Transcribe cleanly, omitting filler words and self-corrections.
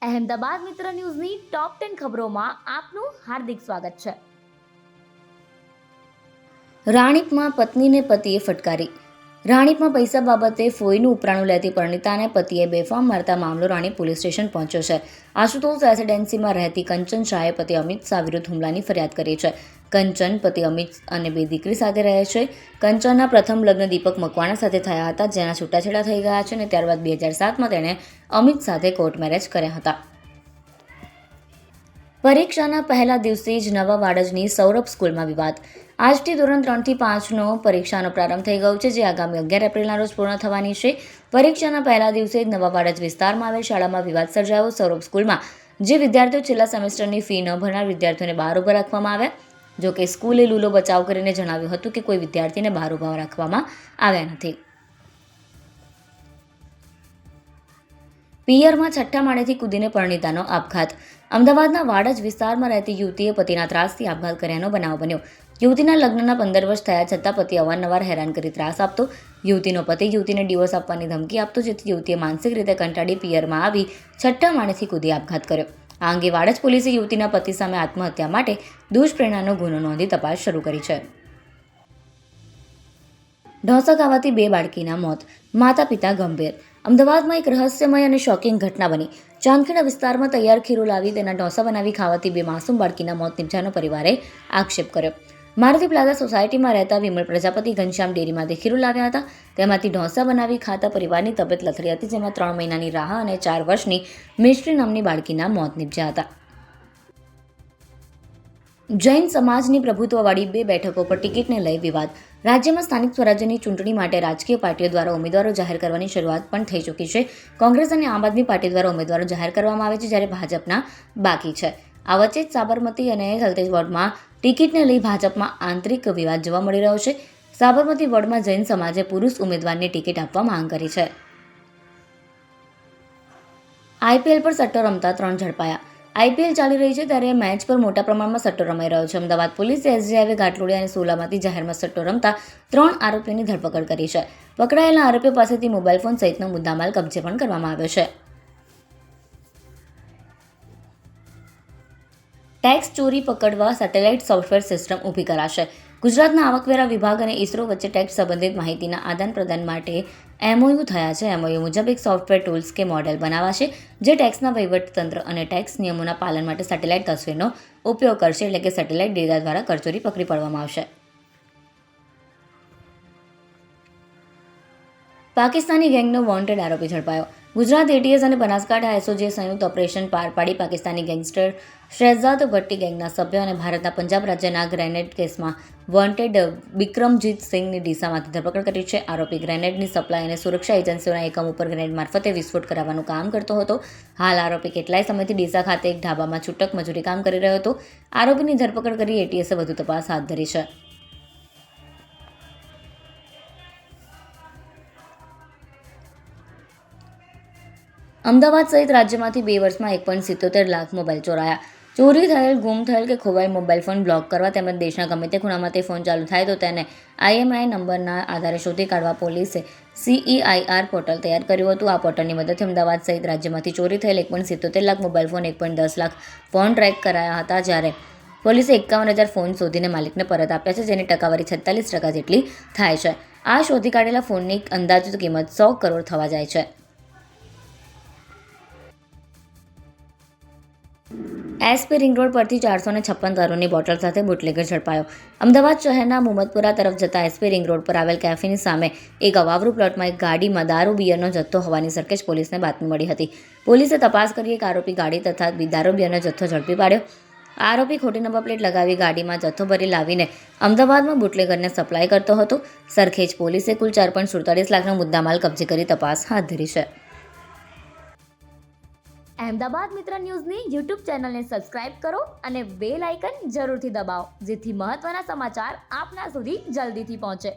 અહેમદાબાદ મિત્ર ન્યૂઝની ટોપ 10 ખબરોમાં આપનું હાર્દિક સ્વાગત છે. રાણીપમાં પત્નીને પતિએ ફટકારી. રાણીપમાં પૈસા બાબતે ફોઈનું ઉપરાણું લેતી પરિણીતાને પતિએ બેફામ મારતા મામલો રાણીપ પોલીસ સ્ટેશન પહોંચ્યો છે. આશુતોષ રેસિડેન્સીમાં રહેતી કંચન શાહે પતિ અમિત શાહ વિરુદ્ધ હુમલાની ફરિયાદ કરી છે. કંચન પતિ અમિત અને બે દીકરી સાથે રહે છે. કંચનના પ્રથમ લગ્ન દીપક મકવાણા સાથે થયા હતા, જેના છૂટાછેડા થઈ ગયા છે અને ત્યારબાદ 2007માં તેણે અમિત સાથે કોર્ટ મેરેજ કર્યા હતા. પરીક્ષાના પહેલા દિવસે જ નવા વાડજની સૌરભ સ્કૂલમાં વિવાદ. આજથી ધોરણ 3 થી 5નો પરીક્ષાનો પ્રારંભ થઈ ગયો છે, જે આગામી 11 એપ્રિલના રોજ પૂર્ણ થવાની છે. પરીક્ષાના પહેલા દિવસે જ નવા વાડજ વિસ્તારમાં આવેલ શાળામાં વિવાદ સર્જાયો. સૌરભ સ્કૂલમાં જે વિદ્યાર્થીઓ છેલ્લા સેમેસ્ટરની ફી ન ભરનાર વિદ્યાર્થીઓને બહાર ઊભા રાખવામાં આવ્યા. જોકે સ્કૂલે લૂલો બચાવ કરીને જણાવ્યું હતું કે કોઈ વિદ્યાર્થીને બહાર ઊભા રાખવામાં આવ્યા નથી. પિયરમાં છઠ્ઠા માળેથી કૂદીને પરિણીતાનો આપઘાત. અમદાવાદના વાડજ વિસ્તારમાં રહેતી યુવતીએ પતિના ત્રાસથી આપઘાત કર્યાનો બનાવ બન્યો. યુવતીના લગ્નના 15 વર્ષ થયા છતાં પતિ અવારનવાર હેરાન કરી ત્રાસ આપતો. યુવતીનો પતિ યુવતીને ડિવોર્સ આપવાની ધમકી આપતો, જેથી યુવતીએ માનસિક રીતે કંટાળી પિયરમાં આવી છઠ્ઠા માળેથી કૂદી આપઘાત કર્યો. આ અંગે વાડજ પોલીસે યુવતીના પતિ સામે આત્મહત્યા માટે દુષ્પ્રેરણાનો ગુનો નોંધી તપાસ શરૂ કરી છે. ઢોસા ખાવાથી 2 બાળકીના મોત, માતા પિતા ગંભીર. અમદાવાદમાં એક રહસ્યમય અને શોકિંગ ઘટના બની. ચાંદખેડા વિસ્તારમાં તૈયાર ખીરું લાવી તેના ઢોસા બનાવી ખાવાથી 2 માસૂમ બાળકીના મોત નિપજ્યાનો પરિવારે આક્ષેપ કર્યો. મારુતિ પ્લાઝા સોસાયટીમાં રહેતા વિમલ પ્રજાપતિ ઘનશ્યામ ડેરીમાંથી ખીરું લાવ્યા હતા. તેમાંથી ઢોસા બનાવી ખાતા પરિવારની તબિયત લથડી હતી, જેમાં 3 મહિનાની રાહા અને 4 વર્ષની મિશ્રી નામની બાળકીના મોત નિપજ્યા હતા. જૈન સમાજની પ્રભુત્વવાળી 2 બેઠકો પર ટિકિટને લઈ વિવાદ. રાજ્યમાં સ્થાનિક સ્વરાજ્યની ચૂંટણી માટે રાજકીય પાર્ટીઓ દ્વારા ઉમેદવારો જાહેર કરવાની શરૂઆત પણ થઈ ચૂકી છે. કોંગ્રેસ અને આમ આદમી પાર્ટી દ્વારા ઉમેદવારો જાહેર કરવામાં આવે છે, જ્યારે ભાજપના બાકી છે. આ વચ્ચે જ સાબરમતી અને થલતેજ વોર્ડમાં ટિકિટને લઈ ભાજપમાં આંતરિક વિવાદ જોવા મળી રહ્યો છે. સાબરમતી વોર્ડમાં જૈન સમાજે પુરુષ ઉમેદવારને ટિકિટ આપવા માંગ કરી છે. આઈપીએલ પર સટ્ટો રમતા 3 ઝડપાયા. આઈપીએલ ચાલી રહી છે ત્યારે મેચ પર મોટા પ્રમાણમાં સટ્ટો રમાઈ રહ્યો છે. અમદાવાદ પોલીસે એસજી હાઈવે ઘાટલોડિયા અને સોલામાંથી જાહેરમાં સટ્ટો રમતા 3 આરોપીઓની ધરપકડ કરી છે. પકડાયેલા આરોપીઓ પાસેથી મોબાઈલ ફોન સહિતનો મુદ્દામાલ કબજે પણ કરવામાં આવ્યો છે. ટેક્સ ચોરી પકડવા સેટેલાઇટ સોફ્ટવેર સિસ્ટમ ઊભી કરાશે. ગુજરાતના આવકવેરા વિભાગ અને ઇસરો વચ્ચે ટેક્સ સંબંધિત માહિતીના આદાન પ્રદાન માટે એમઓયુ થયા છે. એમઓયુ મુજબ એક સોફ્ટવેર ટૂલ્સ કે મોડેલ બનાવાશે, જે ટેક્સના વહીવટતંત્ર અને ટેક્સ નિયમોના પાલન માટે સેટેલાઇટ તસવીરનો ઉપયોગ કરશે, એટલે કે સેટેલાઇટ ડેટા દ્વારા કરચોરી પકડી પાડવામાં આવશે. પાકિસ્તાની ગેંગનો વોન્ટેડ આરોપી ઝડપાયો. ગુજરાત એટીએસ અને બનાસકાંઠા એસઓજીએ સંયુક્ત ઓપરેશન પાર પાડી પાકિસ્તાની ગેંગસ્ટર શહેજાદ ભટ્ટી ગેંગના સભ્ય અને ભારતના પંજાબ રાજ્યના ગ્રેનેડ કેસમાં વોન્ટેડ બિક્રમજીત સિંઘની ડીસામાંથી ધરપકડ કરી છે. આરોપી ગ્રેનેડની સપ્લાય અને સુરક્ષા એજન્સીઓના એકમ ઉપર ગ્રેનેડ મારફતે વિસ્ફોટ કરાવવાનું કામ કરતો હતો. હાલ આરોપી કેટલાય સમયથી ડીસા ખાતે એક ઢાબામાં છૂટક મજૂરી કામ કરી રહ્યો હતો. આરોપીની ધરપકડ કરી એટીએસે વધુ તપાસ હાથ ધરી છે. અમદાવાદ સહિત રાજ્યમાંથી 2 વર્ષમાં 1.77 લાખ મોબાઈલ ચોરાયા. ચોરી થયેલ, ગુમ થયેલ કે ખોવાયેલ મોબાઈલ ફોન બ્લોક કરવા તેમજ દેશના ગમે તે ખૂણામાં તે ફોન ચાલુ થાય તો તેને IMEI નંબરના આધારે શોધી કાઢવા પોલીસે CEIR પોર્ટલ તૈયાર કર્યું હતું. આ પોર્ટલની મદદથી અમદાવાદ સહિત રાજ્યમાંથી ચોરી થયેલ 1.77 lakh mobile phone, 1.10 lakh phone track કરાયા હતા, જ્યારે પોલીસે 51,000 ફોન શોધીને માલિકને પરત આપ્યા છે, જેની ટકાવારી 46% જેટલી થાય છે. આ શોધી કાઢેલા ફોનની અંદાજિત કિંમત 100 કરોડ થવા જાય છે. એસપી રિંગ રોડ પરથી 456 દારૂની બોટલ સાથે બુટલેગર ઝડપાયો. અમદાવાદ શહેરના મુહમ્મદપુરા તરફ જતા એસપી રિંગ રોડ પર આવેલ કેફેની સામે એક અવાવરૂ પ્લોટમાં એક ગાડીમાં દારૂ બિયરનો જથ્થો હોવાની સરખેજ પોલીસને બાતમી મળી હતી. પોલીસે તપાસ કરી એક આરોપી ગાડી તથા દારૂ બિયરનો જથ્થો ઝડપી પાડ્યો. આરોપી ખોટી નંબર પ્લેટ લગાવી ગાડીમાં જથ્થો ભરી લાવીને અમદાવાદમાં બુટલેગરને સપ્લાય કરતો હતો. સરખેજ પોલીસે કુલ 4.47 લાખનો મુદ્દામાલ કબજે કરી તપાસ હાથ ધરી છે. અહેમદાબાદ મિત્ર ન્યૂઝની યુટ્યુબ ચેનલને સબસ્ક્રાઇબ કરો અને બેલ આઇકન જરૂરથી દબાવો, જેથી મહત્વના સમાચાર આપના સુધી જલ્દીથી પહોંચે.